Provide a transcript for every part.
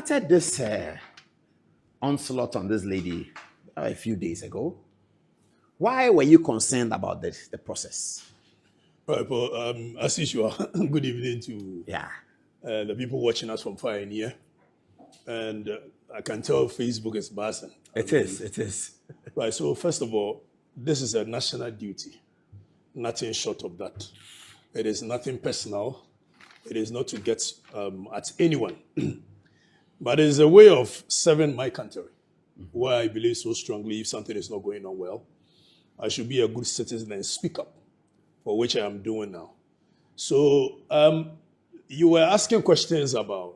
started this onslaught on this lady a few days ago. Why were you concerned about the process? Right, but as usual, good evening to the people watching us from far and near. And I can tell Facebook is buzzing. It is. Right, so first of all, this is a national duty. Nothing short of that. It is nothing personal. It is not to get at anyone. But it is a way of serving my country, where I believe so strongly if something is not going on well, I should be a good citizen and speak up, for which I am doing now. So you were asking questions about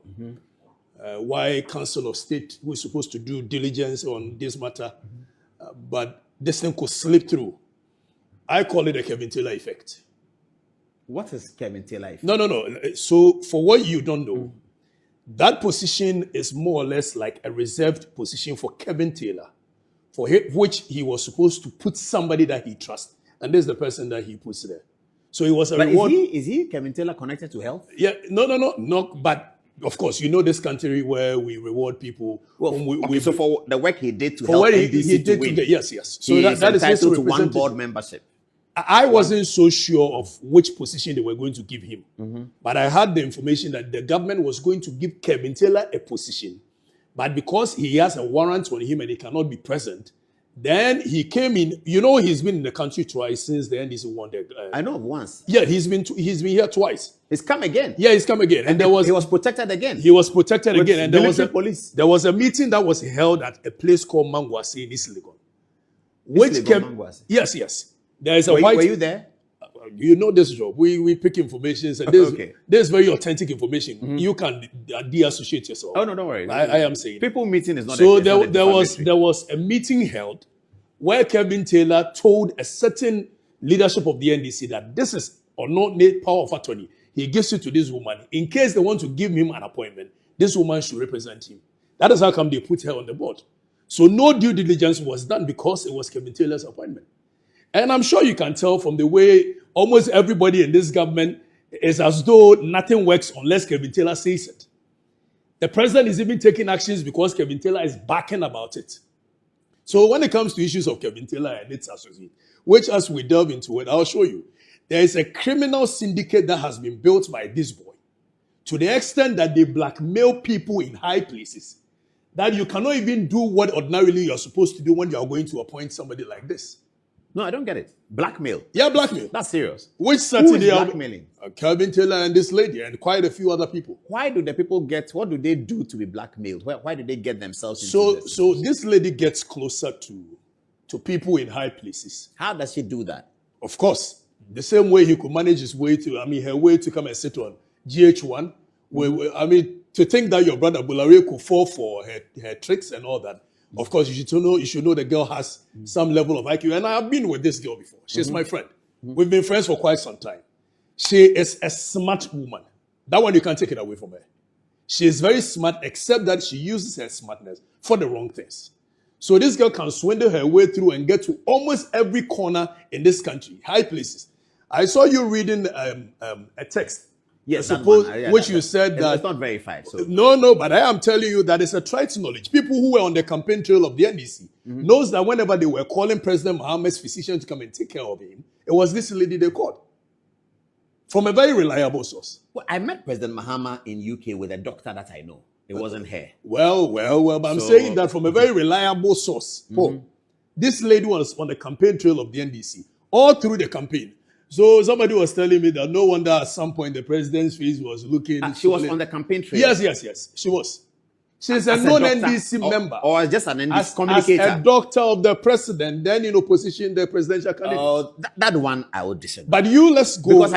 why Council of State, who is supposed to do diligence on this matter, but this thing could slip through. I call it a Kevin Taylor effect. What is Kevin Taylor effect? No. So for what you don't know, that position is more or less like a reserved position for Kevin Taylor, for which he was supposed to put somebody that he trusts. And this is the person that he puts there. So it was a reward. Is he Kevin Taylor connected to health? Yeah, no. But of course, you know this country where we reward people. Well, so for the work he did to for help what NDC he did win, yes. So he that is entitled to one representative. board membership. I wasn't so sure of which position they were going to give him. But I had the information that the government was going to give Kevin Taylor a position. But because he has a warrant on him and he cannot be present, then he came in. You know, he's been in the country twice since the NDC won the... I know of once. Yeah, he's been here twice. He's come again. Yeah, he's come again. And he was protected again. He was protected with again. And there was a meeting that was held at a place called Mangwasi in East Legon. Mangwasi? Yes. There is a were white... Were you there? You know this job. We pick information. And there's very authentic information. You can de-associate yourself. Oh, no, don't worry. I am saying. People meeting is not... So there was a meeting held where Kevin Taylor told a certain leadership of the NDC that this is or not power of attorney. He gives it to this woman. In case they want to give him an appointment, this woman should represent him. That is how come they put her on the board. So no due diligence was done because it was Kevin Taylor's appointment. And I'm sure you can tell from the way almost everybody in this government is as though nothing works unless Kevin Taylor says it. The president is even taking actions because Kevin Taylor is backing about it. So when it comes to issues of Kevin Taylor and its associates, which as we delve into it, I'll show you, there is a criminal syndicate that has been built by this boy to the extent that they blackmail people in high places that you cannot even do what ordinarily you're supposed to do when you are going to appoint somebody like this. No, I don't get it. Blackmail. Yeah, blackmail. That's serious. Which Saturday? Who is blackmailing? Kevin Taylor and this lady and quite a few other people. Why do the people what do they do to be blackmailed? Why do they get themselves into this? So this lady gets closer to people in high places. How does she do that? Of course, the same way he could manage her way to come and sit on GH1. To think that your brother Bulare could fall for her tricks and all that. Of course, you should know the girl has some level of IQ. And I have been with this girl before. She's my friend. We've been friends for quite some time. She is a smart woman. That one, you can't take it away from her. She is very smart, except that she uses her smartness for the wrong things. So this girl can swindle her way through and get to almost every corner in this country, high places. I saw you reading a text. Yes, you said that it's not verified. So. No, but I am telling you that it's a trite knowledge. People who were on the campaign trail of the NDC knows that whenever they were calling President Mohammed's physician to come and take care of him, it was this lady they called from a very reliable source. Well, I met President Mahama in UK with a doctor that I know. It wasn't her. Well, but I'm saying that from a very reliable source. This lady was on the campaign trail of the NDC all through the campaign. So somebody was telling me that no wonder at some point the president's face was looking. She was on the campaign trail. Yes. She was. She's a known NDC member. Or just an NDC communicator. As a doctor of the president, then in opposition, the presidential candidate. That one I would disagree. But let's go. Because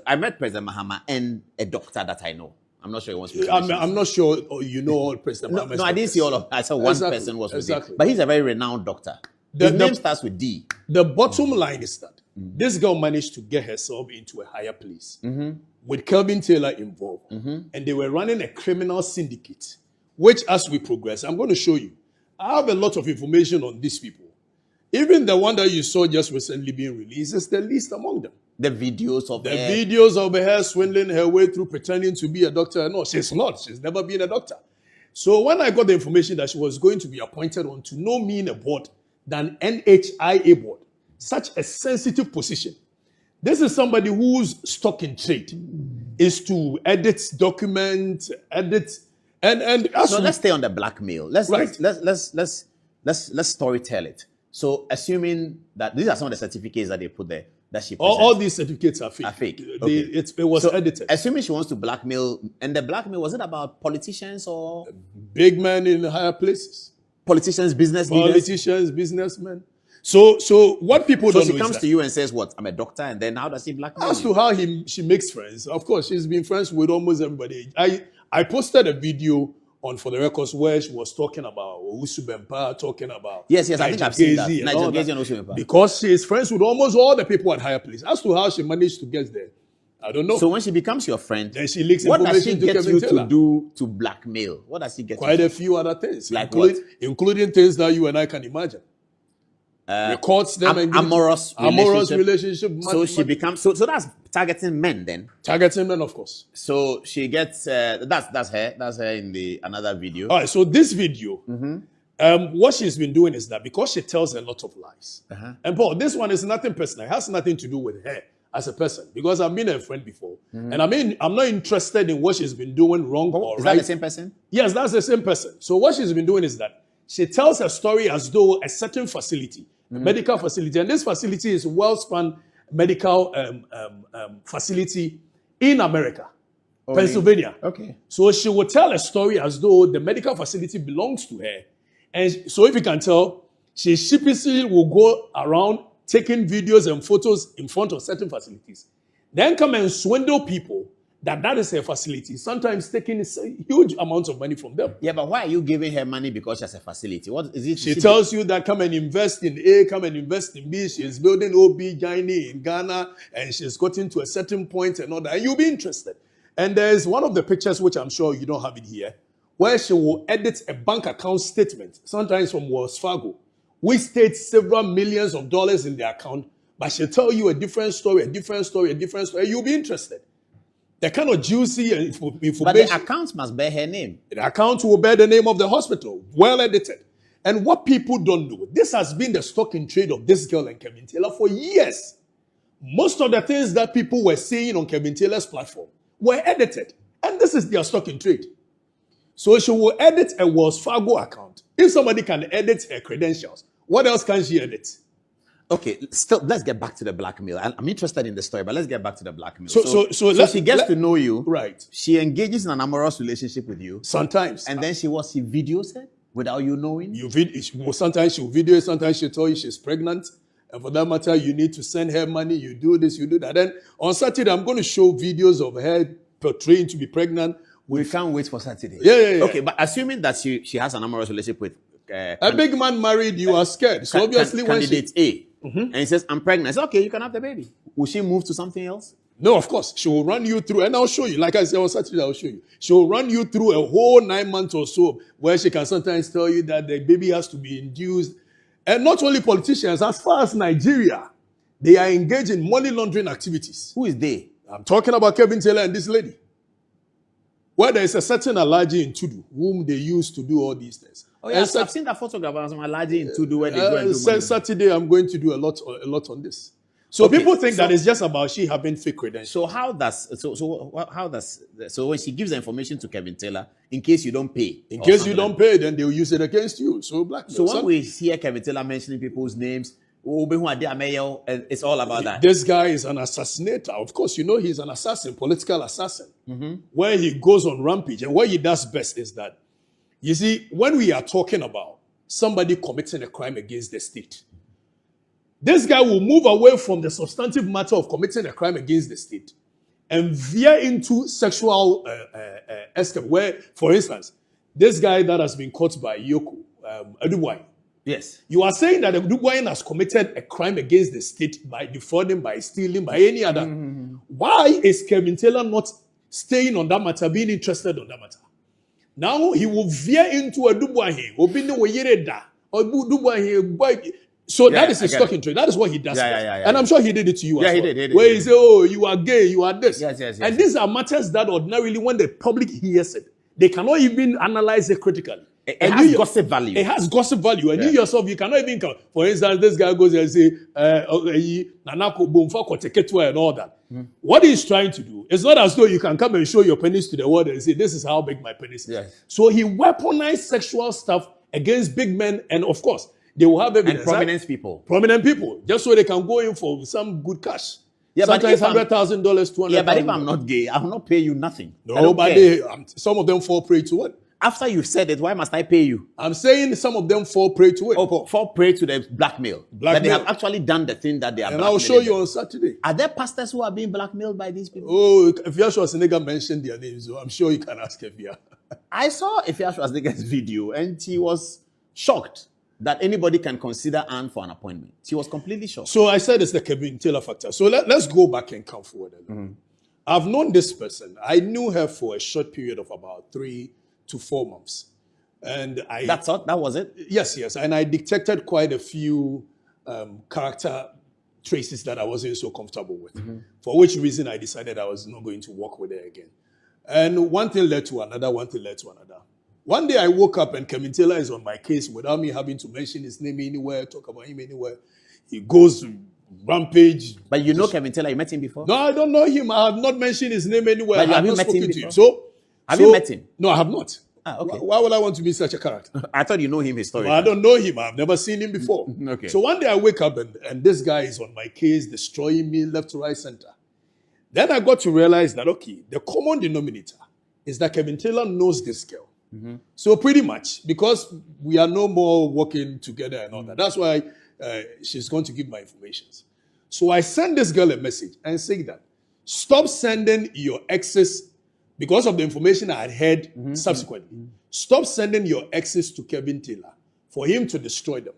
I met President Mahama and a doctor that I know. I'm not sure he wants to. I'm not sure you know all President Mahama's No, I didn't see all of. I saw one person was with him. But he's a very renowned doctor. His name starts with D. The bottom line is that this girl managed to get herself into a higher place with Kevin Taylor involved. And they were running a criminal syndicate, which as we progress, I'm going to show you. I have a lot of information on these people. Even the one that you saw just recently being released is the least among them. The videos of her swindling her way through pretending to be a doctor. No, she's not. She's never been a doctor. So when I got the information that she was going to be appointed on to no mean a board than NHIA board, such a sensitive position. This is somebody whose stock in trade is to edit documents, and So let's stay on the blackmail. Let's storytell it. So assuming that these are some of the certificates that they put there that she presents. all these certificates are fake. Okay. It was edited. Assuming she wants to blackmail, and the blackmail, was it about politicians or Big men in higher places. politicians, business leaders? Politicians, businnesmen. So what people So don't know she is comes that to you and says, "What? I'm a doctor," and then how does she blackmail as you? to how she makes friends. Of course, she's been friends with almost everybody. I posted a video on For the Records where she was talking about Owusu Bempah, talking about Yes, I think I've seen that. Nigel Nigel Gezi Gezi and Owusu Bempah. because she is friends with almost all the people at higher place. As to how she managed to get there, I don't know. So when she becomes your friend, Then she leaks what does she information to get Kevin you Taylor. to do to blackmail? What does she get Quite you a few other things, Like including things that you and I can imagine. Records them and amorous relationship. So she becomes so that's targeting men then. Targeting men, of course. So she gets that's her in the another video. All right, so this video, what she's been doing is that because she tells a lot of lies, and Paul, this one is nothing personal. It has nothing to do with her as a person because I've been a friend before, and I'm not interested in what she's been doing wrong or Is right. that the same person? Yes, that's the same person. So what she's been doing is that she tells a story as though a certain facility, a medical facility, and this facility is WellSpan medical facility in America, Pennsylvania. Okay. So she will tell a story as though the medical facility belongs to her. And so if you can tell, she sheepishly will go around taking videos and photos in front of certain facilities. Then come and swindle people that is her facility, sometimes taking huge amounts of money from them. Yeah, but why are you giving her money because she has a facility? What is it? She tells you that come and invest in A, come and invest in B. She's building OB Gyne in Ghana, and she's gotten to a certain point and all that, and you'll be interested. And there's one of the pictures, which I'm sure you don't have it here, where she will edit a bank account statement, sometimes from Wells Fargo, which states several millions of dollars in the account, but she'll tell you a different story, and you'll be interested. The kind of juicy information. But the account must bear her name. The account will bear the name of the hospital, well edited. And what people don't know, this has been the stock in trade of this girl and Kevin Taylor for years. Most of the things that people were saying on Kevin Taylor's platform were edited. And this is their stock in trade. So she will edit a Wells Fargo account. If somebody can edit her credentials, what else can she edit? Okay, still, let's get back to the blackmail. I'm interested in the story, but let's get back to the blackmail. So she gets to know you. Right. She engages in an amorous relationship with you. Sometimes. And then she videos it without you knowing? Sometimes she'll video it, sometimes she'll tell you she's pregnant. And for that matter, you need to send her money, you do this, you do that. Then on Saturday, I'm going to show videos of her portraying to be pregnant. We can't wait for Saturday. Yeah. Okay, but assuming that she has an amorous relationship with... a big man married, you are scared. So obviously when candidate A, and he says, I'm pregnant. I say, okay, you can have the baby. Will she move to something else? No, of course. She will run you through, and I'll show you. Like I said on Saturday, I'll show you. She will run you through a whole 9 months or so where she can sometimes tell you that the baby has to be induced. And not only politicians, as far as Nigeria, they are engaged in money laundering activities. Who is they? I'm talking about Kevin Taylor and this lady. Where there is a certain allergy in Tudu, whom they use to do all these things. Oh, yeah, I've seen that photograph of some allergy in Tudu where they go and do money. Saturday, I'm going to do a lot on this. So people think that it's just about she having fake credentials. So so when she gives the information to Kevin Taylor, in case you don't pay, then they'll use it against you. So blackmail. So when we hear Kevin Taylor mentioning people's names, it's all about that. This guy is an assassinator. Of course, you know he's an assassin, political assassin. Where he goes on rampage, and what he does best is that, you see, when we are talking about somebody committing a crime against the state, this guy will move away from the substantive matter of committing a crime against the state and veer into sexual escape. Where, for instance, this guy that has been caught by Yoko, Adubwai. Yes. You are saying that Adubwai has committed a crime against the state by defrauding, by stealing, by any other. Why is Kevin Taylor not staying on that matter, being interested on that matter? Now he will veer into Adubwai. So that is his stock in trade. That is what he does. And I'm sure he did it to you as well. He did. Where he said, oh, you are gay, you are this. Yes. And these are matters that ordinarily, when the public hears it, They cannot even analyze it critically. It has gossip value. It has gossip value. And you yourself, you cannot even come. For instance, this guy goes and say, Nanako Bomfa Koteketua and all that. What he's trying to do, it's not as though you can come and show your penis to the world and say, this is how big my penis is. Yes. So he weaponized sexual stuff against big men, and of course, they will have evidence. And prominent people. Prominent people, just so they can go in for some good cash. Yeah, sometimes $100,000, $200,000. Yeah, but if I'm not gay, I will not pay you nothing. No, but some of them fall prey to it. After you've said it, why must I pay you? I'm saying some of them fall prey to it. Oh, fall prey to the blackmail. That they have actually done the thing that they are. And I'll show you on Saturday. Are there pastors who are being blackmailed by these people? Oh, if Yashua Senega mentioned their names, so I'm sure you can ask Evia. I saw Yashua Senega's video and he was shocked that anybody can consider Anne for an appointment. She was completely shocked. So I said it's the Kevin Taylor factor. So let's go back and come forward. I've known this person. I knew her for a short period of about 3 to 4 months. And That's all? That was it? Yes. And I detected quite a few character traces that I wasn't so comfortable with. For which reason I decided I was not going to work with her again. And one thing led to another. One day I woke up and Kevin Taylor is on my case without me having to mention his name anywhere, talk about him anywhere. He goes rampage. But you know Kevin Taylor, you met him before? No, I don't know him. I have not mentioned his name anywhere. But have you met him before? Have you met him? No, I have not. Ah, okay. Why would I want to be such a character? I thought you know him historically. I don't know him. I've never seen him before. Okay. So one day I wake up and this guy is on my case, destroying me left to right center. Then I got to realize that, okay, the common denominator is that Kevin Taylor knows this girl. So pretty much, because we are no more working together and all that, that's why she's going to give my information. So I sent this girl a message and say that, stop sending your exes, because of the information I had heard subsequently, stop sending your exes to Kevin Taylor for him to destroy them.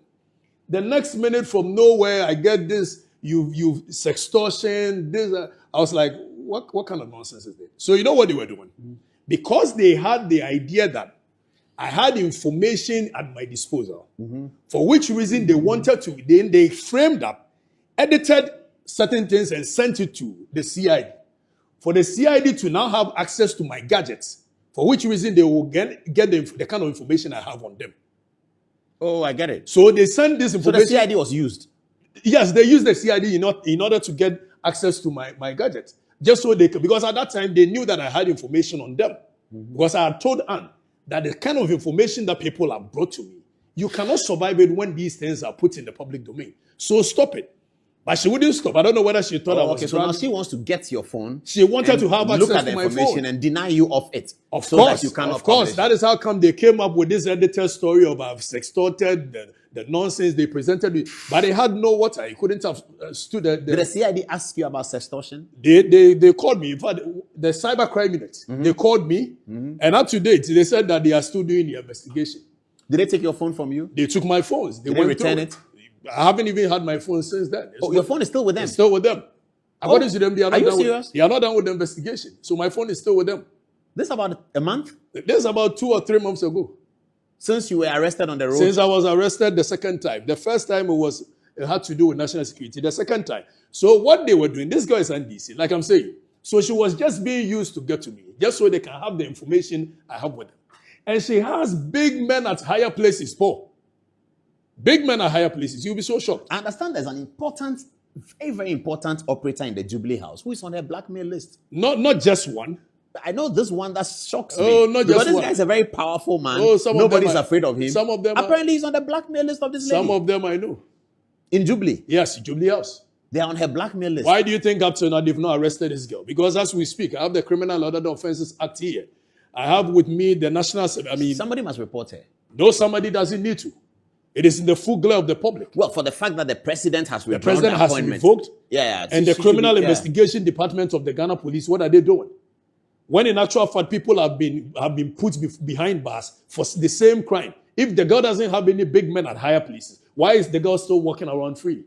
The next minute from nowhere, I get this, you sextortion, this. I was like, what kind of nonsense is this? So you know what they were doing? Because they had the idea that I had information at my disposal, for which reason they wanted to, they framed up, edited certain things and sent it to the CID. For the CID to now have access to my gadgets, for which reason they will get the kind of information I have on them. Oh, I get it. So they sent this information. So the CID was used? Yes, they used the CID in order to get access to my gadgets. Just so they could, because at that time they knew that I had information on them. Because I had told Anne that the kind of information that people have brought to me, you cannot survive it when these things are put in the public domain. So stop it. But she wouldn't stop. I don't know whether she thought I was okay. So now she wants to get your phone. She wanted to have access look at the to my information phone and deny you of it. Of course, that you cannot of course. That is how come they came up with this edited story of I've sextorted, the nonsense they presented me. But they had no water. I couldn't have stood there. Did the CID ask you about sextortion? They called me. In fact, the cybercrime unit, they called me. And up to date, they said that they are still doing the investigation. Did they take your phone from you? They took my phones. Did they return it? I haven't even had my phone since then. Your phone is still with them? It's still with them. According to them, they are not Are you done serious? They are not done with the investigation. So my phone is still with them. This is about a month? This is about 2 or 3 months ago. Since you were arrested on the road? Since I was arrested the second time. The first time it had to do with national security. The second time. So what they were doing, this girl is NDC, like I'm saying. So she was just being used to get to me, just so they can have the information I have with them. And she has big men at higher places, Paul. Big men at higher places. You'll be so shocked. I understand there's an important, very, very important operator in the Jubilee House who is on their blackmail list. Not just one. I know this one that shocks me. Oh, not just because this one. guy is a very powerful man. Oh, nobody's afraid of him. Some of them apparently he's on the blackmail list of this lady. Some of them I know. In Jubilee? Yes, Jubilee House. They're on her blackmail list. Why do you think up to now they've not arrested this girl? Because as we speak, I have the Criminal and Other Offences Act here. I have with me the National... somebody must report her. No, somebody doesn't need to. It is in the full glare of the public. Well, for the fact that the president has withdrawn the appointment. Has revoked. Yeah. And the Criminal Investigation Department of the Ghana Police, what are they doing? When in actual fact, people have been put behind bars for the same crime. If the girl doesn't have any big men at higher places, why is the girl still walking around free?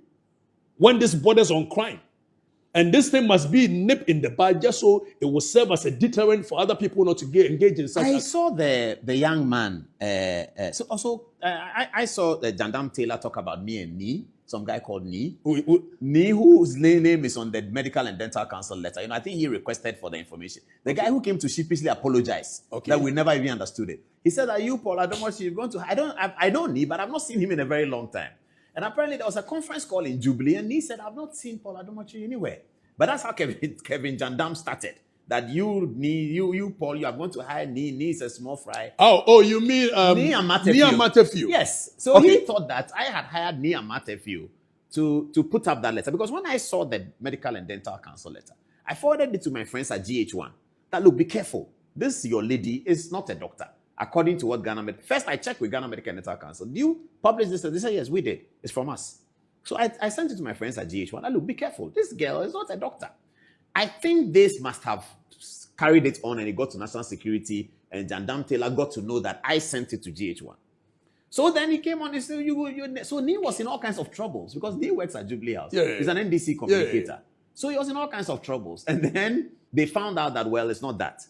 When this borders on crime. And this thing must be nipped in the bud just so it will serve as a deterrent for other people not to get engaged in such. I saw the young man. I saw the Jandam Taylor talk about me and Nee, some guy called Nee. Nee, whose name is on the Medical and Dental Council letter. I think he requested for the information. The guy who came to sheepishly apologize that we never even understood it. He said that you, Paul Adomochi, you're going to. I don't Nee, but I've not seen him in a very long time. And apparently there was a conference call in Jubilee, and he said, I've not seen Paul Adomochi anywhere. But that's how Kevin Jandam started. That you, Paul, you are going to hire Nee. Nee is a small fry. Oh, you mean Nee and Matthew? Yes. So he thought that I had hired Nee and Matthew to put up that letter. Because when I saw the Medical and Dental Council letter, I forwarded it to my friends at GH1. That, look, be careful. This, your lady, is not a doctor. According to what first I checked with Ghana Medical and Dental Council. Do you publish this? They said, yes, we did. It's from us. So I sent it to my friends at GH1. Look, be careful. This girl is not a doctor. I think this must have carried it on and it got to National Security, and Jandam Taylor got to know that I sent it to GH1. So then he came on and said, so Nee was in all kinds of troubles because Nee works at Jubilee House. He's an NDC communicator. So he was in all kinds of troubles. And then they found out that, well, it's not that.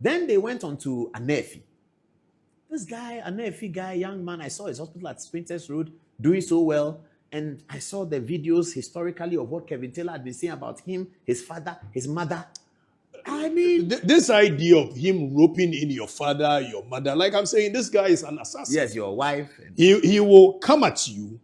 Then they went on to Anefi. This guy, Anefi guy, young man, I saw his hospital at Sprinters Road doing so well. And I saw the videos historically of what Kevin Taylor had been saying about him, his father, his mother. I mean, this idea of him roping in your father, your mother, like I'm saying, this guy is an assassin. Yes, your wife. He will come at you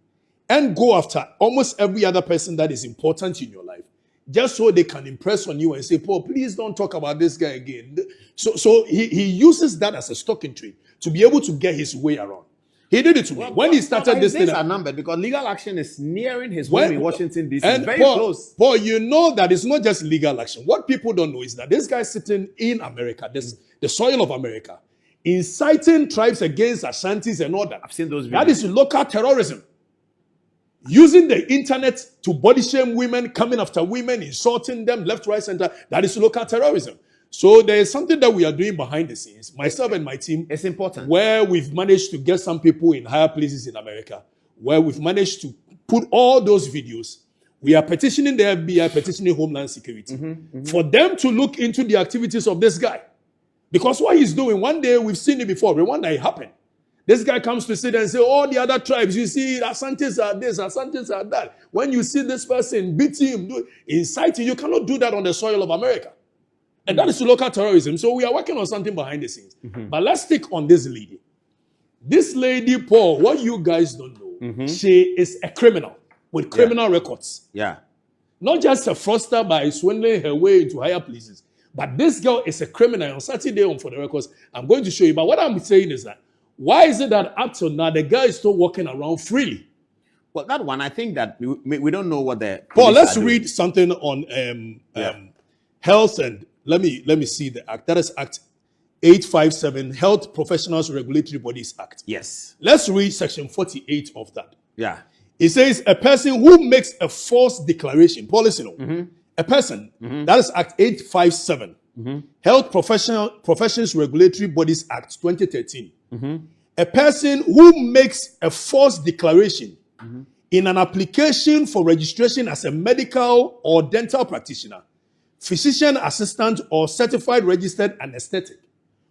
and go after almost every other person that is important in your life, just so they can impress on you and say, Paul, please don't talk about this guy again. So he uses that as a stocking trade to be able to get his way around. He did it to me. When he started this thing. His days are numbered because legal action is nearing his home in Washington, D.C. It's very close. Paul, you know that it's not just legal action. What people don't know is that this guy sitting in America, the soil of America, inciting tribes against Ashantis and all that. I've seen those videos. That is local terrorism. Using the internet to body shame women, coming after women, insulting them left, right, center. That is local terrorism. So there is something that we are doing behind the scenes, myself and my team. It's important. Where we've managed to get some people in higher places in America, where we've managed to put all those videos. We are petitioning the FBI, petitioning Homeland Security, for them to look into the activities of this guy. Because what he's doing, one day we've seen it before, but one day it happened. This guy comes to sit and say, all the other tribes, you see, Asantes are this, Asantes are that. When you see this person beat him, inciting, you cannot do that on the soil of America. And that is local terrorism. So we are working on something behind the scenes. But let's stick on this lady. This lady, Paul, what you guys don't know, she is a criminal with criminal records. Yeah. Not just a fraudster by swindling her way into higher places. But this girl is a criminal. On Saturday, on For the Records, I'm going to show you. But what I'm saying is that, why is it that up till now, the girl is still walking around freely? Well, that one, I think that we don't know what the... Paul, let's read something on health and... Let me see the act. That is Act 857, Health Professionals Regulatory Bodies Act. Yes. Let's read Section 48 of that. Yeah. It says a person who makes a false declaration, policy, a person, that is Act 857, Health Professions Regulatory Bodies Act 2013. A person who makes a false declaration in an application for registration as a medical or dental practitioner, physician assistant, or certified registered anesthetic.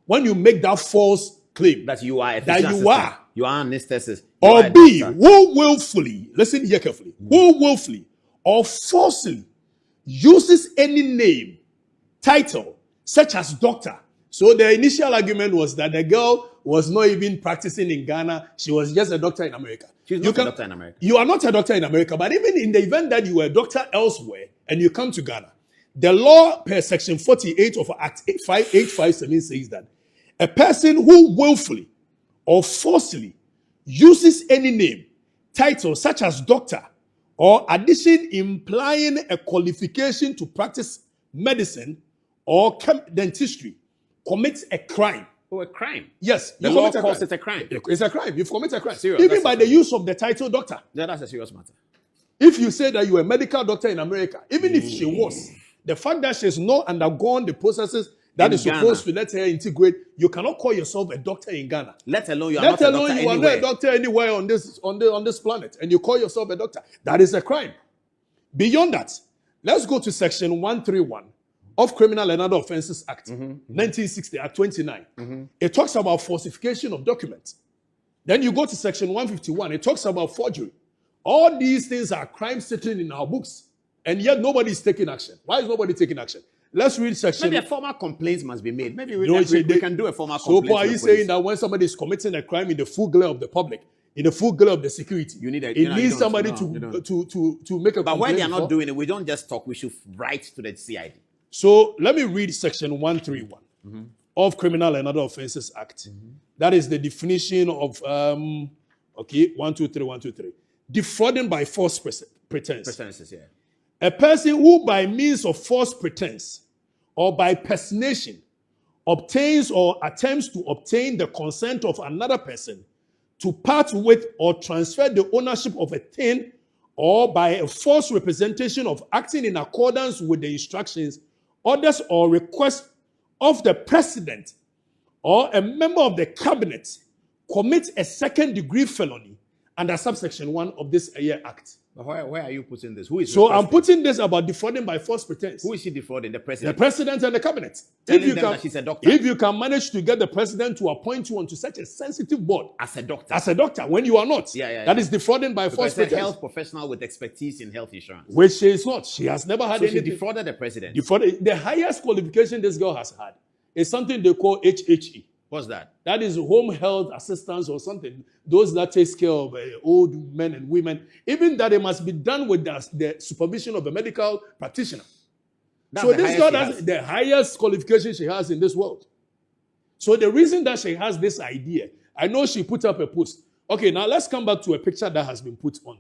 When you make that false claim that you are a that physician you assistant, are, you are an anesthetist, or B, who willfully, listen here carefully, who willfully or falsely uses any name, title, such as doctor. So the initial argument was that the girl was not even practicing in Ghana. She was just a doctor in America. She's not a doctor in America. You are not a doctor in America, but even in the event that you were a doctor elsewhere and you come to Ghana, the law per Section 48 of Act 857 says that a person who willfully or falsely uses any name, title, such as doctor, or addition implying a qualification to practice medicine or dentistry, commits a crime. Oh, a crime? Yes. The law calls it a crime. It's a crime. You've committed a crime. Serious, even by the use of the title doctor. Yeah, that's a serious matter. If you say that you're a medical doctor in America, even if she was, the fact that she's not undergone the processes that is supposed to let her integrate, you cannot call yourself a doctor in Ghana. Let alone you are not a doctor anywhere. Not a doctor anywhere on this planet, and you call yourself a doctor. That is a crime. Beyond that, Let's go to section 131 of Criminal and Other Offences Act, 1960, Act 29. It talks about falsification of documents. Then you go to section 151. It talks about forgery. All these things are crimes sitting in our books, and yet nobody is taking action. Why is nobody taking action? Let's read section. Maybe a formal complaint must be made. Maybe we can do a formal complaint. So, are you saying that when somebody is committing a crime in the full glare of the public, in the full glare of the security, you need needs somebody to make a complaint? But when they are not doing it, we don't just talk. We should write to the CID. So let me read section 131 of Criminal and Other Offences Act. That is the definition of 123. Defrauding by false pretense. Pretenses, yeah. A person who by means of false pretense or by personation obtains or attempts to obtain the consent of another person to part with or transfer the ownership of a thing, or by a false representation of acting in accordance with the instructions, orders, or requests of the president or a member of the cabinet, commits a second-degree felony under subsection 1 of this act. But where are you putting this? Who is so I'm putting this about defrauding by false pretense. Who is she defrauding? The president? The president and the cabinet. That she's a doctor. If you can manage to get the president to appoint you onto such a sensitive board. As a doctor. As a doctor, when you are not. That is defrauding by false pretense. A health professional with expertise in health insurance. Which she is not. She has never had anything. She defrauded the president. The highest qualification this girl has had is something they call HHE. What's that? That is home health assistance or something. Those that takes care of old men and women. Even that it must be done with the supervision of a medical practitioner. So this girl has the highest qualification she has in this world. So the reason that she has this idea, I know she put up a post. Okay, now let's come back to a picture that has been put on.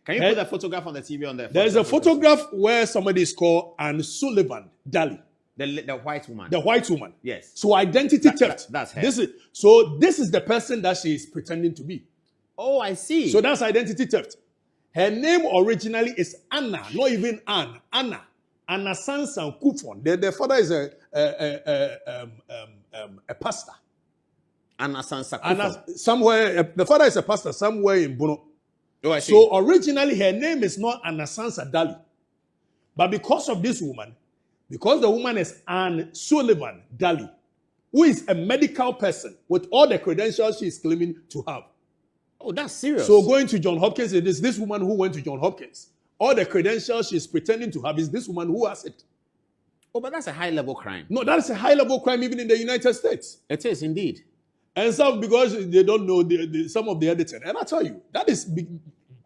Can you put a photograph on the TV on there? There's a photograph where somebody is called Anne Sullivan Daly. The white woman. The white woman. Yes. So identity theft. That's her. This is the person that she is pretending to be. Oh, I see. So that's identity theft. Her name originally is Anna, not even Anne. Anna. Anna Sansan Kufon. The father is a pastor. Anna Sansan Kufon. The father is a pastor somewhere in Bono. Oh, I see. So originally her name is not Anna Sansa Daly. But because of this woman, because the woman is Anne Sullivan Daly, who is a medical person with all the credentials she is claiming to have. Oh, that's serious. So going to John Hopkins, it is this woman who went to John Hopkins. All the credentials she's pretending to have is this woman who has it. Oh, but that's a high-level crime. No, that is a high-level crime even in the United States. It is indeed. And some, because they don't know some of the editing. And I tell you, that is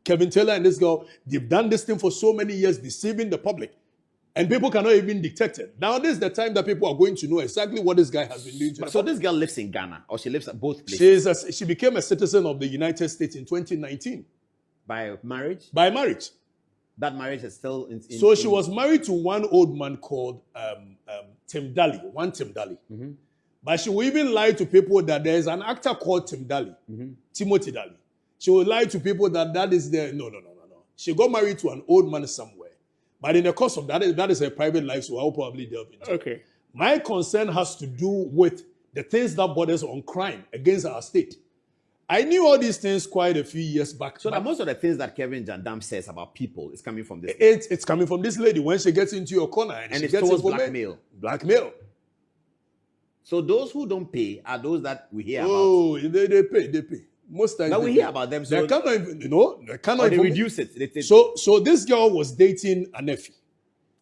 Kevin Taylor and this girl, they've done this thing for so many years, deceiving the public. And people cannot even detect it. Now, this is the time that people are going to know exactly what this guy has been doing to So this girl lives in Ghana, or she lives at both places? She became a citizen of the United States in 2019. By marriage? By marriage. That marriage is still So she was married to one old man called Tim Daly, Tim Daly. But she will even lie to people that there is an actor called Tim Daly, Timothy Daly. She will lie to people that is the... No. She got married to an old man somewhere. But in the course of that is a private life, so I'll probably delve into it. Okay. My concern has to do with the things that borders on crime against our state. I knew all these things quite a few years back. So that most of the things that Kevin Jandam says about people is coming from this lady. It's coming from this lady when she gets into your corner and she it's gets towards blackmail. Blackmail. So those who don't pay are those that we hear about. Oh, they pay. Most times. But we hear about them. So they cannot even, they cannot even reduce it. So this girl was dating a nephew.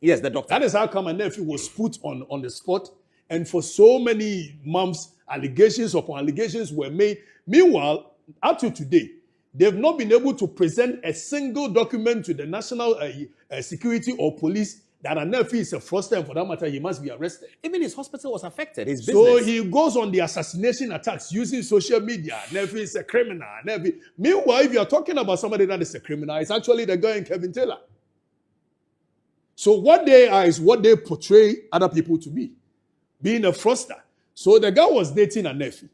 Yes, the doctor. That is how come a nephew was put on the spot. And for so many months, allegations upon allegations were made. Meanwhile, up to today, they've not been able to present a single document to the national security or police that a nephew is a fraudster, and for that matter, he must be arrested. Even his hospital was affected, his business. So business. he goes on the assassination attacks using social media. Nephew is a criminal. Meanwhile, if you are talking about somebody that is a criminal, it's actually the guy in Kevin Taylor. So what they are is what they portray other people to be, being a fraudster. So the guy was dating a nephew.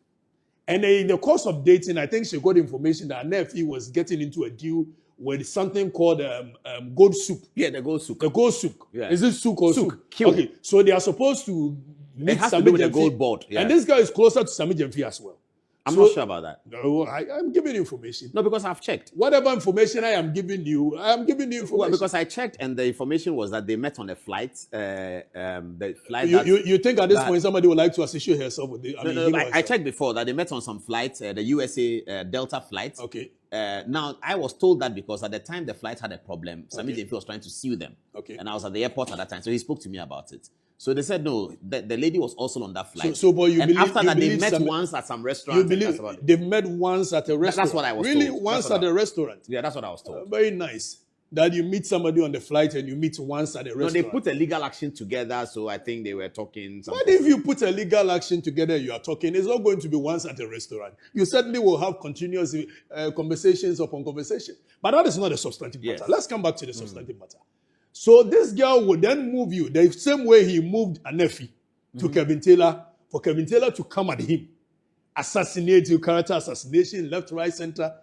And in the course of dating, I think she got information that a nephew was getting into a deal with something called gold soup. Yeah, the gold soup. The gold soup. Yeah. Is it souk or soup? Kill. Okay, so they are supposed to meet It has to do with the gold board. Yeah. And this guy is closer to Sami Jemfi as well. I'm not sure about that. No, I'm giving you information. No, because I've checked. Whatever information I am giving you information. Well, because I checked and the information was that they met on a flight. The flight. You think at this point somebody would like to associate herself with the? I checked before that they met on some flight, the USA Delta flight. Okay. Now, I was told that because at the time the flight had a problem, Sami James was trying to sue them. Okay. And I was at the airport at that time, so he spoke to me about it. So they said, no, the lady was also on that flight. So but you and believe, after that, they met once at some restaurant. You believe they've met once at a restaurant? That's what I was really? told. Once at a restaurant? Yeah, that's what I was told. Very nice. That you meet somebody on the flight and you meet once at a restaurant. No, they put a legal action together, so I think they were talking. But if you put a legal action together, you are talking, it's not going to be once at a restaurant. You certainly will have continuous conversations upon conversation. But that is not a substantive matter. Let's come back to the substantive matter. So this girl would then move you the same way he moved Anefi to Kevin Taylor, for Kevin Taylor to come at him, assassinate you, character assassination, left, right, center.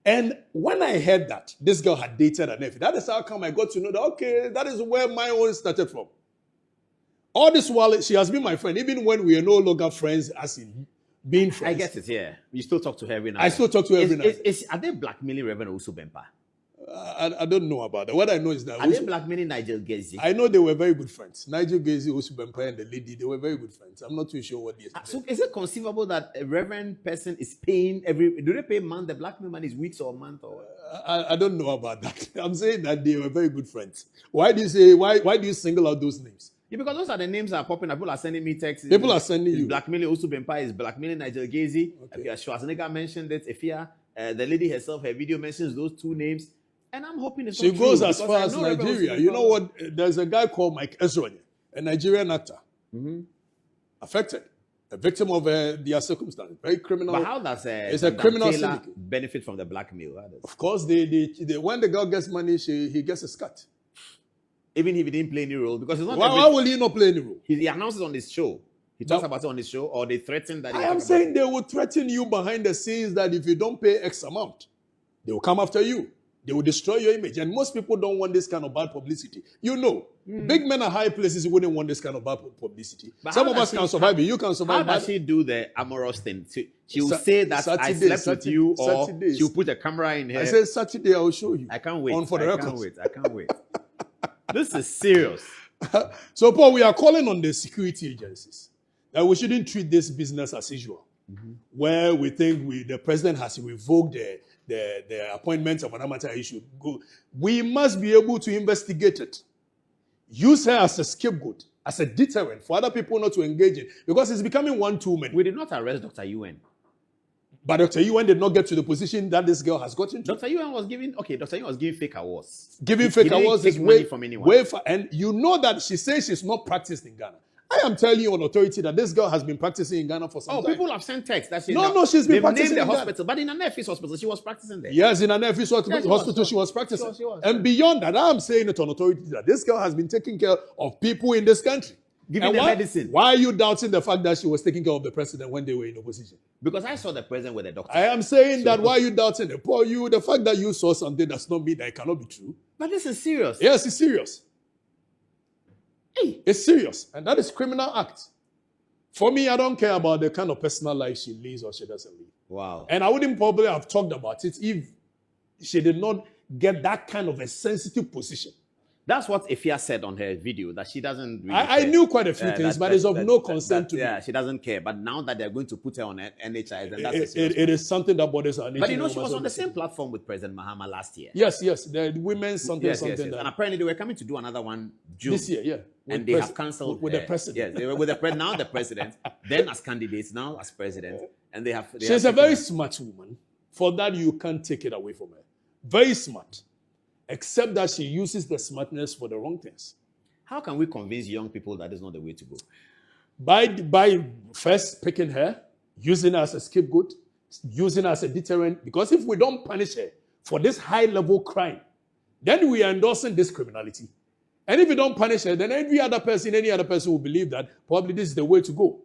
And when I heard that this girl had dated Anefi, that is how come I got to know that, okay, that is where my own started from. All this while, she has been my friend, even when we are no longer friends, as in being friends. I get it, yeah. You still talk to her every night. I still talk to her every night. Are they blackmailing Reverend Owusu Bempah? I don't know about that. What I know is that... Are they blackmailing Nigel Gezi? I know they were very good friends. Nigel Gezi, Owusu Bempah, and the lady, they were very good friends. I'm not too sure what they are. So is it conceivable that a reverend person is paying every... Do they pay month? The blackmail money is weeks or month? Or I don't know about that. I'm saying that they were very good friends. Why do you say... Why do you single out those names? Yeah, because those are the names that are popping up. People are sending me texts. People are sending you. Blackmailing Owusu Bempah, is blackmailing Nigel Gezi. Okay. Schwarzenegger mentioned it. Ifia, the lady herself, her video mentions those two names. And I'm hoping it's she goes as far as Nigeria. You know what? There's a guy called Mike Ezronye, a Nigerian actor, affected, a victim of their circumstances, very criminal. But how does it's a criminal syndicate benefit from the blackmail? Of course, when the girl gets money, he gets a cut. Even if he didn't play any role, because it's not. Why will he not play any role? He announces on his show. He talks about it on his show, or they threaten that. I am saying they will threaten you behind the scenes that if you don't pay X amount, they will come after you. They will destroy your image. And most people don't want this kind of bad publicity. You know, big men at high places wouldn't want this kind of bad publicity. But some of us can survive it. You can survive it. How does she do the amorous thing? She will say that I slept with you, or she will put a camera in here. I said, Saturday, I will show you. I can't wait. On for the record. I can't wait. This is serious. So, Paul, we are calling on the security agencies that we shouldn't treat this business as usual, where we think the president has revoked the appointment of an amateur issue. We must be able to investigate it. Use her as a scapegoat, as a deterrent for other people not to engage in, because it's becoming one too many. We did not arrest Dr. UN. But Dr. UN did not get to the position that this girl has gotten to. Dr. UN was giving fake awards. Giving fake awards is money from anyone. And you know that she says she's not practiced in Ghana. I am telling you on authority that this girl has been practicing in Ghana for some time. Oh, people have sent texts that she's she's been practicing named in the hospital, but in an Anefi's hospital, she was practicing there. Yes, in an Anefi's hospital, she was practicing. She was. And beyond that, I am saying it on authority that this girl has been taking care of people in this country. Giving them medicine. Why are you doubting the fact that she was taking care of the president when they were in opposition? Because I saw the president with a doctor. I am saying that why are you doubting it? Paul, the fact that you saw something does not mean that it cannot be true. But this is serious. Yes, it's serious. It's serious. And that is criminal act. For me, I don't care about the kind of personal life she leads or she doesn't lead. Wow. And I wouldn't probably have talked about it if she did not get that kind of a sensitive position. That's what Ifia said on her video, that she doesn't really I knew quite a few things, but it's of no concern to me. Yeah, she doesn't care. But now that they're going to put her on NHI, then that's it is something that bothers her. But she was on the same platform with President Mahama last year. Yes. The women's something. Yes. And apparently they were coming to do another one June. This year, yeah. And they have cancelled. With the president. Yes, they were with now the president, then as candidates, now as president. And they have... She's a very smart woman. For that, you can't take it away from her. Very smart. Except that she uses the smartness for the wrong things. How can we convince young people that is not the way to go? By first picking her, using her as a scapegoat, using her as a deterrent. Because if we don't punish her for this high-level crime, then we are endorsing this criminality. And if we don't punish her, then any other person will believe that probably this is the way to go.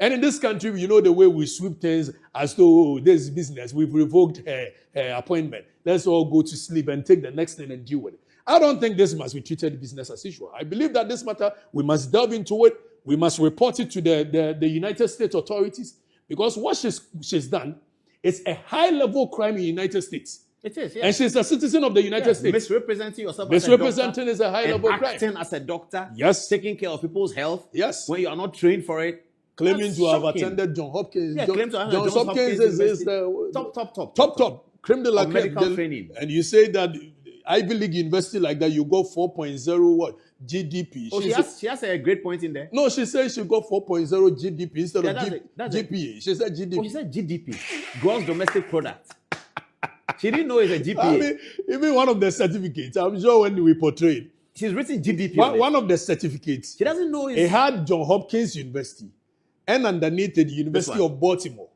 And in this country, you know the way we sweep things as though this is business. We've revoked her appointment. Let's all go to sleep and take the next thing and deal with it. I don't think this must be treated business as usual. I believe that this matter, we must delve into it. We must report it to the United States authorities. Because what she's done is a high-level crime in the United States. It is, yes. And she's a citizen of the United States. Misrepresenting yourself Misrepresenting is a high-level crime. Acting as a doctor. Yes. Taking care of people's health. Yes. When you are not trained for it. Claiming to have attended John Hopkins. Yeah, claim to have John Hopkins is the top criminal medical training. And you say that Ivy League university like that, you got 4.0 what? GDP. Oh, she has a great point in there. No, she says she got 4.0 GDP instead of GPA. She said GDP. Oh, she said GDP. Gross domestic product. She didn't know it's a GPA. I mean, even one of the certificates, I'm sure when we portrayed. She's written GDP. One of the certificates. She doesn't know it had John Hopkins University and underneath it, the University of Baltimore.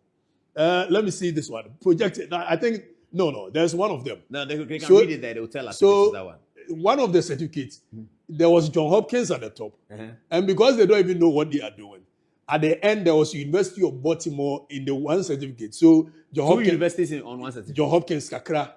Let me see this one. Projected. I think, no, there's one of them. No, they can read it there. They will tell us that one. One of the certificates, there was John Hopkins at the top. And because they don't even know what they are doing, at the end, there was University of Baltimore in the one certificate. So John Hopkins, universities on one certificate. John Hopkins, Kakra,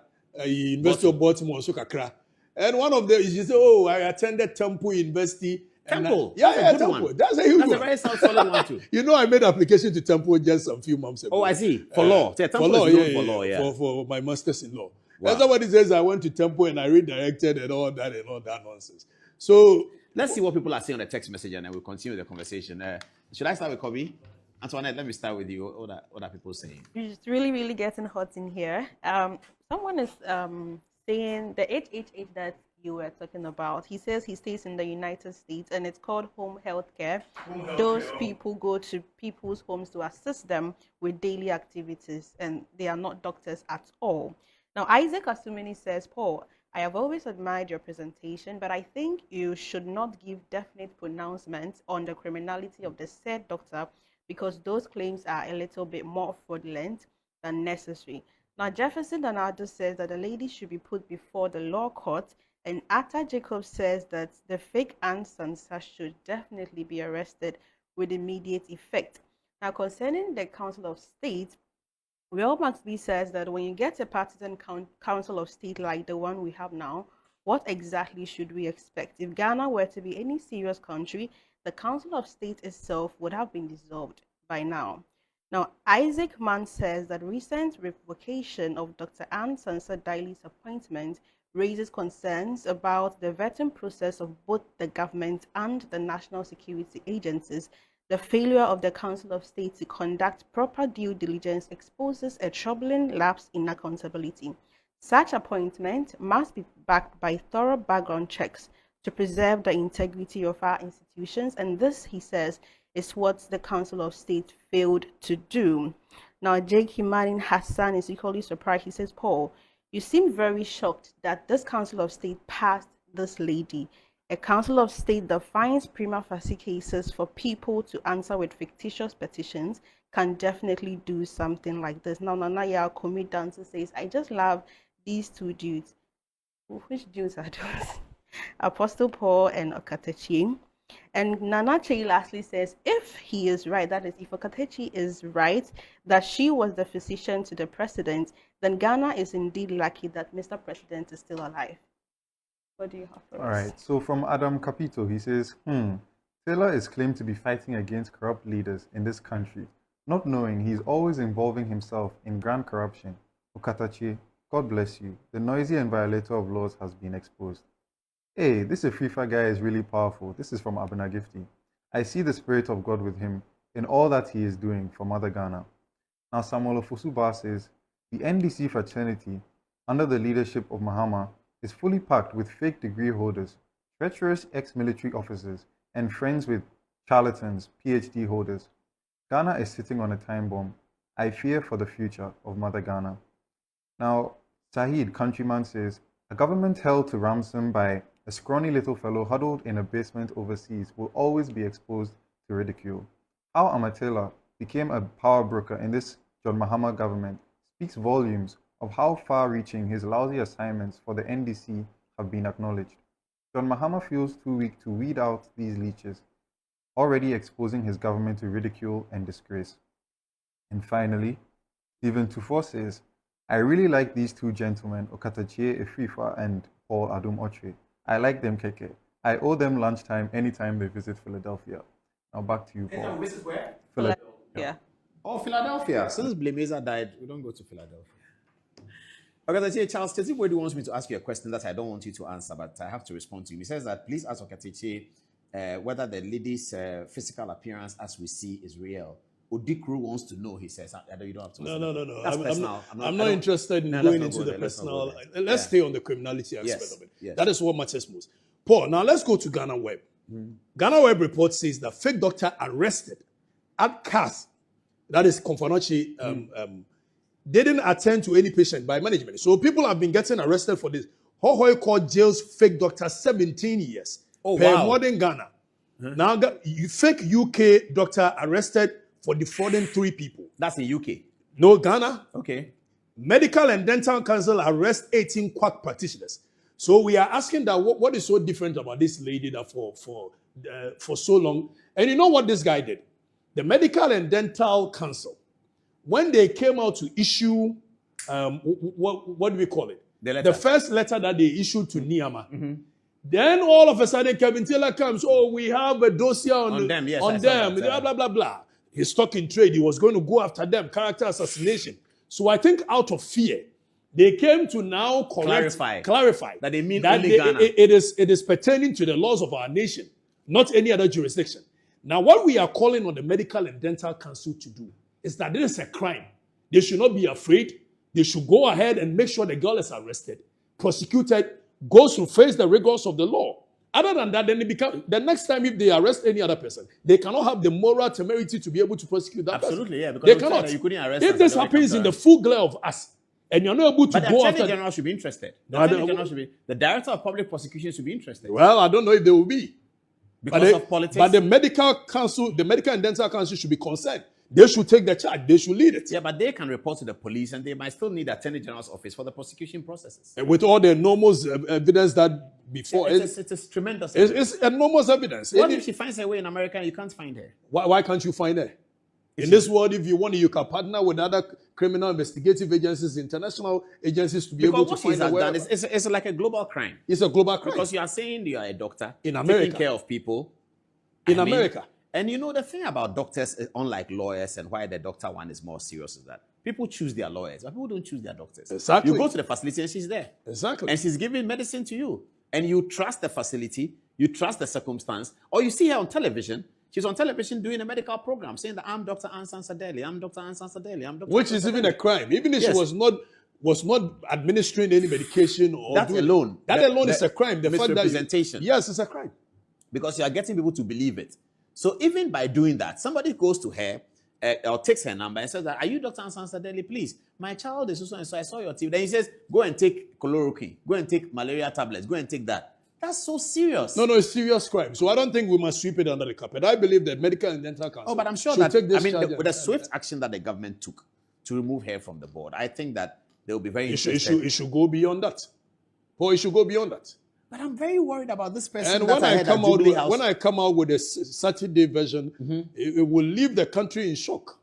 University of Baltimore, also Kakra. And one of them, she said, "Oh, I attended Temple University." Temple, Temple. One. That's a huge one. That's a very solid one too. You know, I made application to Temple just a few months ago. Oh, I see. For law, for law, for my master's in law. Wow. And somebody says I went to Temple and I redirected and all that nonsense. So let's see what people are saying on the text message and then we'll continue the conversation. Should I start with Kobe? Antoinette, let me start with you. What are people saying? It's really, really getting hot in here. Someone is saying the 888 that you were talking about. He says he stays in the United States and it's called home health care. Those people go to people's homes to assist them with daily activities and they are not doctors at all. Now, Isaac Asumini says, Paul, I have always admired your presentation, but I think you should not give definite pronouncements on the criminality of the said doctor because those claims are a little bit more fraudulent than necessary. Now, Jefferson Donaldo says that the lady should be put before the law court, and Atta Jacob says that the fake Anne Sansa should definitely be arrested with immediate effect. Now, concerning the Council of State, Will Maxby says that when you get a partisan Council of State like the one we have now, what exactly should we expect? If Ghana were to be any serious country, the Council of State itself would have been dissolved by now. Now, Isaac Mann says that recent revocation of Dr. Anne Sansa Daly's appointment raises concerns about the vetting process of both the government and the national security agencies. The failure of the Council of State to conduct proper due diligence exposes a troubling lapse in accountability. Such appointment must be backed by thorough background checks to preserve the integrity of our institutions, and this, he says, is what the Council of State failed to do. Now, Jake Himanin Hassan is equally surprised. He says, Paul, you seem very shocked that this Council of State passed this lady. A Council of State that finds prima facie cases for people to answer with fictitious petitions can definitely do something like this. Now, Nanaya Komi Dancer says, I just love these two dudes. Which dudes are those? Apostle Paul and Okatakyie. And Nana Chey lastly says, if he is right, that is, if Okatakyie is right, that she was the physician to the president, then Ghana is indeed lucky that Mr. President is still alive. What do you have for us? All right, so from Adam Capito, he says, Taylor is claimed to be fighting against corrupt leaders in this country, not knowing he's always involving himself in grand corruption. Okatakyie, God bless you. The noisy and violator of laws has been exposed. Hey, this Afrifa guy is really powerful. This is from Abenagifty. I see the Spirit of God with him in all that he is doing for Mother Ghana. Now Samuel Ofosuba says, the NDC fraternity, under the leadership of Mahama, is fully packed with fake degree holders, treacherous ex-military officers, and friends with charlatans, PhD holders. Ghana is sitting on a time bomb. I fear for the future of Mother Ghana. Now, Sahid Countryman says, a government held to ransom by a scrawny little fellow huddled in a basement overseas will always be exposed to ridicule. How Amatella became a power broker in this John Mahama government speaks volumes of how far-reaching his lousy assignments for the NDC have been acknowledged. John Mahama feels too weak to weed out these leeches, already exposing his government to ridicule and disgrace. And finally, Stephen Tufor says, I really like these two gentlemen, Okatakyie Afrifa and Paul Adum Otre. I like them, Keke. I owe them lunchtime anytime they visit Philadelphia. Now back to you, Paul. This is where? Philadelphia. Yeah. Oh, Philadelphia. Since Blemeza died, we don't go to Philadelphia. Okatakyie, Charles Tesibodi wants me to ask you a question that I don't want you to answer, but I have to respond to him. He says that please ask Okatakyie whether the lady's physical appearance as we see is real. Odikru wants to know, he says. You don't have to. No. That's personal. I'm not interested in going into the personal. Let's stay on the criminality aspect of it. Yes. That is what matters most. Paul, now let's go to Ghana Web. Ghana Web report says that fake doctor arrested at CAS, that is Confanochi, didn't attend to any patient by management. So people have been getting arrested for this. Hohoi Court jails fake doctor 17 years per modern Ghana. Now, fake UK doctor arrested for defrauding 3 people. That's in UK. No, Ghana. Okay. Medical and Dental Council arrest 18 quack practitioners. So we are asking that what is so different about this lady that for so long? And you know what this guy did? The Medical and Dental Council, when they came out to issue, what do we call it? The first letter that they issued to Niama. Then all of a sudden, Kevin Taylor comes, we have a dossier on them. Yes, on them. Blah, blah, blah, blah. He's stuck in trade. He was going to go after them, character assassination. So I think out of fear, they came to now clarify that they mean that only Ghana. It is pertaining to the laws of our nation, not any other jurisdiction. Now, what we are calling on the Medical and Dental Council to do is that this is a crime. They should not be afraid. They should go ahead and make sure the girl is arrested, prosecuted, goes to face the rigors of the law. Other than that, then the next time if they arrest any other person, they cannot have the moral temerity to be able to prosecute that person. Absolutely, yeah. Because they cannot. You couldn't arrest if this happens in the full glare of us, and you're not able to go after... But the Attorney General should be interested. The Director of Public Prosecution should be interested. Well, I don't know if they will be. Because of politics? But the Medical Council, the Medical and Dental Council should be concerned. They should take the charge. They should lead it. Yeah, but they can report to the police and they might still need the Attorney General's office for the prosecution processes. And with all the enormous evidence that before... It's tremendous. It's enormous evidence. What if she finds her way in America and you can't find her? Why can't you find her? In this world, if you want, you can partner with other criminal investigative agencies, international agencies to be able to find her. It's like a global crime. It's a global crime. Because you are saying you are a doctor in America, taking care of people. In America. And you know, the thing about doctors, unlike lawyers, and why the doctor one is more serious is that people choose their lawyers, but people don't choose their doctors. Exactly. You go to the facility and she's there. Exactly. And she's giving medicine to you. And you trust the facility, you trust the circumstance, or you see her on television. She's on television doing a medical program saying that I'm Dr. Ansan Sadeli, I'm Dr. Ansan Sadeli, I'm Dr. Which is even a crime. Even if she was not administering any medication or that alone is a crime. The misrepresentation. Yes, it's a crime. Because you are getting people to believe it. So even by doing that, somebody goes to her or takes her number and says that, are you Dr. Ansan Sadeli? Please, my child is so and so, I saw your TV. Then he says, go and take chloroquine, go and take malaria tablets, go and take that. That's so serious. No, it's serious crime. So I don't think we must sweep it under the carpet. I believe that Medical and Dental Council. But I'm sure that, with the swift action that the government took to remove her from the board, I think that they will be very interested. It should go beyond that. Or it should go beyond that. But I'm very worried about this person. And when I come out with a Saturday version, it will leave the country in shock.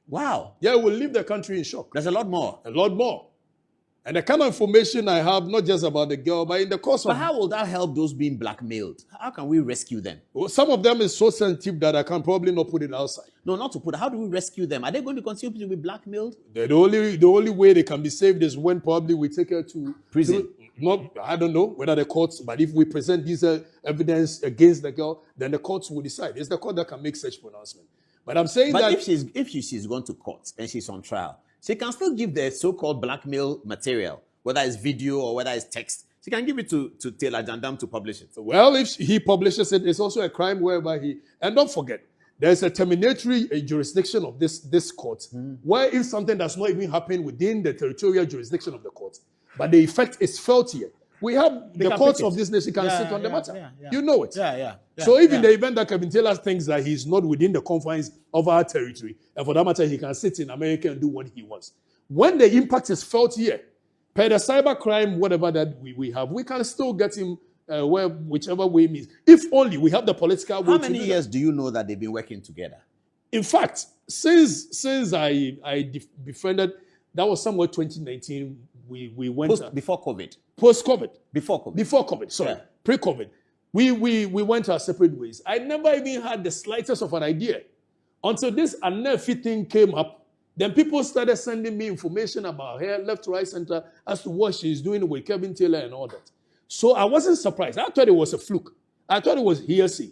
Wow. Yeah, it will leave the country in shock. There's a lot more. A lot more. And the kind of information I have, not just about the girl, but in the course of... But how will that help those being blackmailed? How can we rescue them? Well, some of them is so sensitive that I can probably not put it outside. No, not to put it. How do we rescue them? Are they going to continue to be blackmailed? The only way they can be saved is when probably we take her to... prison. I don't know whether the courts... But if we present this evidence against the girl, then the courts will decide. It's the court that can make such pronouncement. But I'm saying that... But if she's gone to court and she's on trial, she can still give the so-called blackmail material, whether it's video or whether it's text. She can give it to Taylor Jandam to publish it. Well, if he publishes it, it's also a crime whereby he... And don't forget, there's a terminatory jurisdiction of this court, where if something does not even happen within the territorial jurisdiction of the court, but the effect is felt here, we have the courts of this nation can sit on the matter. You know it. So even the event that Kevin Taylor thinks that he's not within the confines of our territory, and for that matter, he can sit in America and do what he wants. When the impact is felt here, per the cyber crime, whatever that we have, we can still get him whichever way means. If only we have the political will. How many years do you know that they've been working together? In fact, since I befriended, that was somewhere 2019. We went before COVID. Post-COVID. Before COVID. Before COVID. Sorry, pre-COVID. We went our separate ways. I never even had the slightest of an idea Until this Anefi thing came up, then people started sending me information about her, left, right, center, as to what she's doing with Kevin Taylor and all that. So I wasn't surprised. I thought it was a fluke. I thought it was hearsay.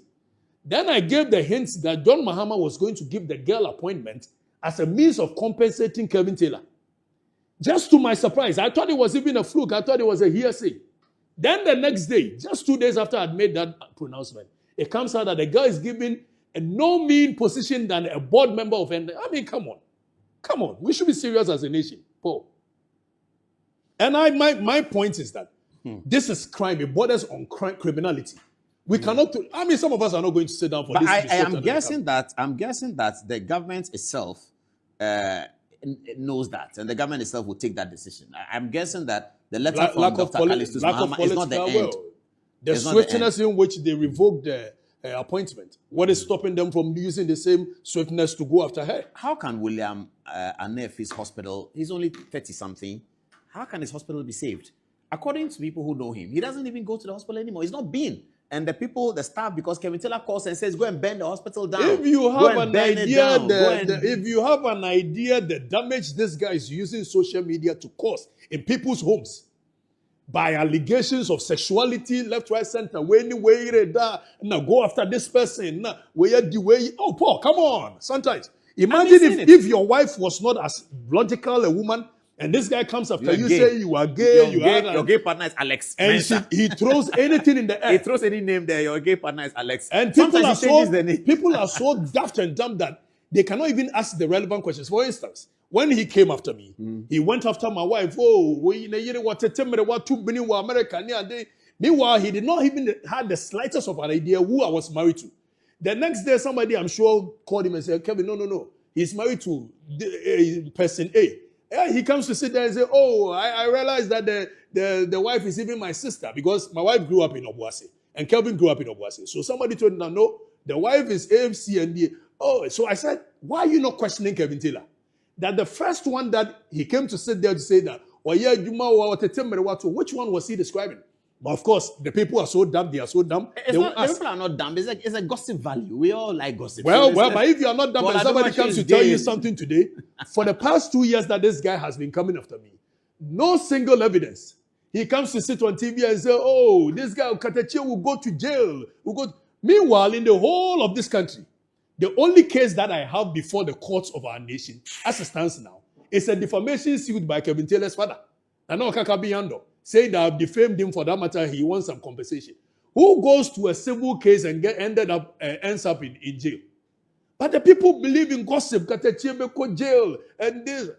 Then I gave the hints that John Mahama was going to give the girl appointment as a means of compensating Kevin Taylor. Just to my surprise, I thought it was even a fluke. I thought it was a hearsay. Then the next day, just 2 days after I'd made that pronouncement, it comes out that the girl is given a no mean position than a board member of NDC. I mean, come on. Come on. We should be serious as a nation, Paul. And my point is that this is crime. It borders on criminality. We cannot. I mean, some of us are not going to sit down for But this. I'm guessing that the government itself knows that, and the government itself will take that decision. I'm guessing that the letter from Dr. Callistus Mahama is not the end. The swiftness in which they revoked the appointment. What is stopping them from using the same swiftness to go after her? How can William Anefi's hospital, he's only 30-something, how can his hospital be saved? According to people who know him, he doesn't even go to the hospital anymore. He's not been. And the staff, because Kevin Taylor calls and says, go and burn the hospital down. If you have an idea, if you have an idea the damage this guy is using social media to cause in people's homes, by allegations of sexuality, left, right, center, now go after this person. Oh, Paul, come on. Sometimes. Imagine if your wife was not as logical a woman, and this guy comes after you, say you are gay, your gay partner is Alex. And he throws anything in the air. He throws any name there, your gay partner is Alex. And people are so daft and dumb that they cannot even ask the relevant questions. For instance, when he came after me, he went after my wife. Meanwhile, he did not even have the slightest of an idea who I was married to. The next day, somebody, I'm sure, called him and said, Kevin, no. He's married to person A. Yeah, he comes to sit there and say, oh, I realized that the wife is even my sister, because my wife grew up in Obuasi and Kelvin grew up in Obuasi. So somebody told him, no, the wife is AFC and the... Oh, so I said, why are you not questioning Kevin Taylor? That the first one that he came to sit there to say that, which one was he describing? But of course, the people are so dumb, they are so dumb. The people are not dumb. It's a gossip value. We all like gossip. Well, but if you are not dumb and somebody comes to tell you something today, for the past 2 years that this guy has been coming after me, no single evidence. He comes to sit on TV and say, oh, this guy, Okatakyie, will go to jail. Meanwhile, in the whole of this country, the only case that I have before the courts of our nation, as it stands now, is a defamation suit by Kevin Taylor's father, Nana Okakabi, saying that I've defamed him. For that matter, he wants some compensation. Who goes to a civil case and ends up in jail? But the people believe in gossip, Okatakyie jail, and this.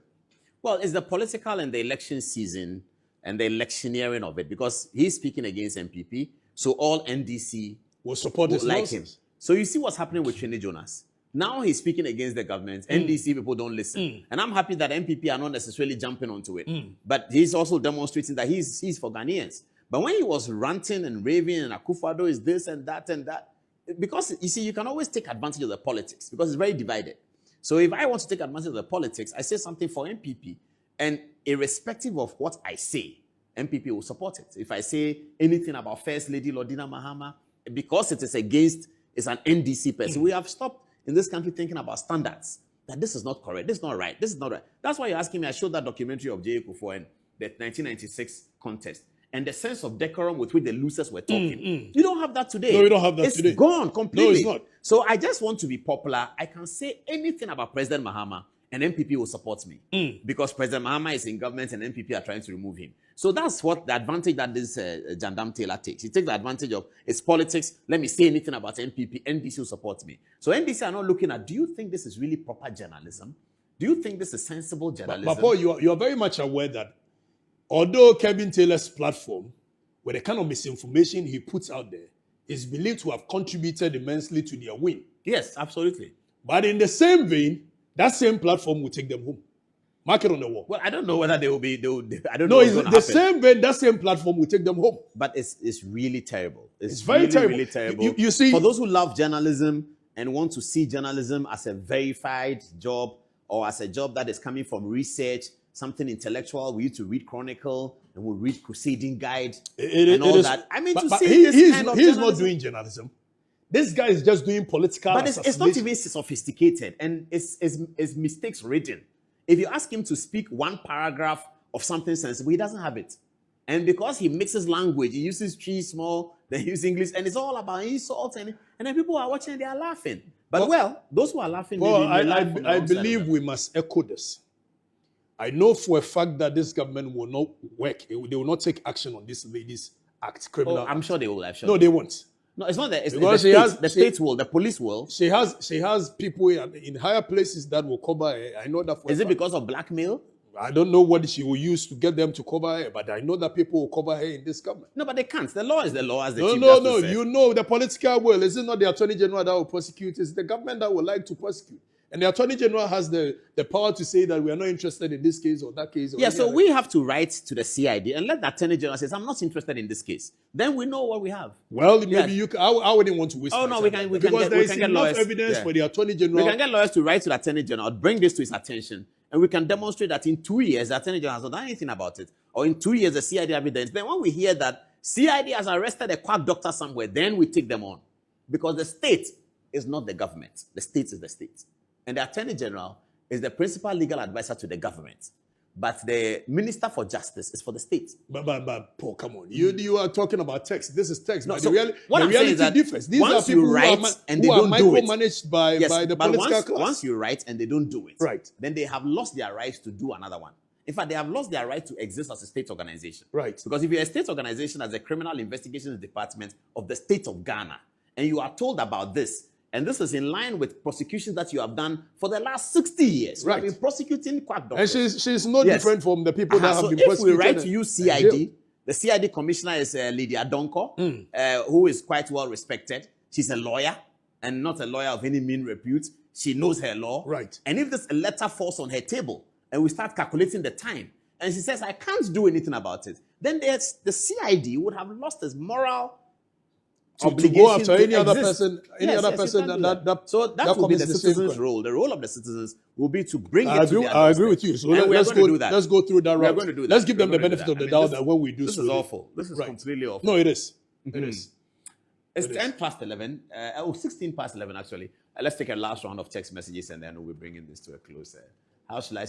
Well, it's the political and the election season and the electioneering of it, because he's speaking against MPP, so all NDC will support his like him. So you see what's happening with Trini Jonas. Now he's speaking against the government. NDC people don't listen. And I'm happy that MPP are not necessarily jumping onto it. But he's also demonstrating that he's for Ghanaians. But when he was ranting and raving and Akufo-Addo is this and that, because you see, you can always take advantage of the politics because it's very divided. So if I want to take advantage of the politics, I say something for MPP. And irrespective of what I say, MPP will support it. If I say anything about First Lady Lordina Mahama, because it is against, it's an NDC person, we have stopped in this country thinking about standards. That this is not correct, this is not right, this is not right. That's why you're asking me. I showed that documentary of J.A. Kufuor and the 1996 contest and the sense of decorum with which the losers were talking. You don't have that today. No, you don't have that today. It's gone completely. No, it's not. So I just want to be popular. I can say anything about President Mahama and MPP will support me because President Mahama is in government and MPP are trying to remove him. So that's what the advantage that this Jandam Taylor takes. He takes the advantage of its politics. Let me say anything about MPP. NDC will support me. So NDC are not looking at, do you think this is really proper journalism? Do you think this is sensible journalism? But Paul, you are very much aware that although Kevin Taylor's platform, with the kind of misinformation he puts out there, is believed to have contributed immensely to their win. Yes, absolutely. But in the same vein, that same platform will take them home. Mark it on the wall. Well, I don't know whether they will be. I don't know. No, it's the same vein. That same platform will take them home. But it's really terrible. It's very really, terrible. Really terrible. You see, for those who love journalism and want to see journalism as a verified job or as a job that is coming from research, something intellectual, we need to read Chronicle and we'll read Crusading Guide and all that. I mean, to see this kind of he's journalism. not doing journalism. This guy is just doing political But it's not even sophisticated, and it's mistakes ridden. If you ask him to speak one paragraph of something sensible, he doesn't have it. And because he mixes language, he uses tree small, then he uses English, and it's all about insults, and then people are watching, they are laughing. But those who are laughing, I believe we must echo this. I know for a fact that this government will not work. They will not take action on this lady's act, criminal. I'm sure they will. No, they won't. No, it's not that. It's Because the state will, the police will. She has people in higher places that will cover her. I know that for Is it because of blackmail? I don't know what she will use to get them to cover her, but I know that people will cover her in this government. No, but they can't. The law is the law, as the Chief No. Justice said. You know the political will. Is it not the Attorney General that will prosecute? It's the government that would like to prosecute. And the Attorney General has the power to say that we are not interested in this case or that case. Or so we have to write to the CID and let the Attorney General say, I'm not interested in this case. Then we know what we have. Well, maybe you can, I wouldn't want to waste no, we can because there is get enough lawyers, evidence for the Attorney General. We can get lawyers to write to the Attorney General, bring this to his attention, and we can demonstrate that in 2 years, the Attorney General has not done anything about it. Or in 2 years, the CID evidence. Then when we hear that CID has arrested a quack doctor somewhere, then we take them on. Because the state is not the government. The state is the state. And the Attorney General is the principal legal advisor to the government. But the Minister for Justice is for the state. But Paul, come on. You are talking about text. This is text. No, but so the reality differs. These are people who are micromanaged by the political class. Once you write and they don't do it, right, then they have lost their rights to do another one. In fact, they have lost their right to exist as a state organization. Right. Because if you're a state organization as a criminal investigations department of the state of Ghana, and you are told about this, and this is in line with prosecutions that you have done for the last 60 years. Right. You have been prosecuting quack doctors. And she's no different from the people that have been prosecuted. So if we write to you CID, the CID commissioner is Lydia Donko, who is quite well respected. She's a lawyer, and not a lawyer of any mean repute. She knows her law. Right. And if this letter falls on her table, and we start calculating the time, and she says, I can't do anything about it, then the CID would have lost its moral to go after any other exist. person, So that will be the citizens' role. The role of the citizens will be to bring it to their I agree with you. So let's go through that route. We're going to do that. Let's give them the benefit of the doubt that when we do this is awful. This is completely awful. No, it is. It is. It's 10 past 11. 16 past 11, actually. Let's take a last round of text messages and then we'll be bringing this to a close. How shall I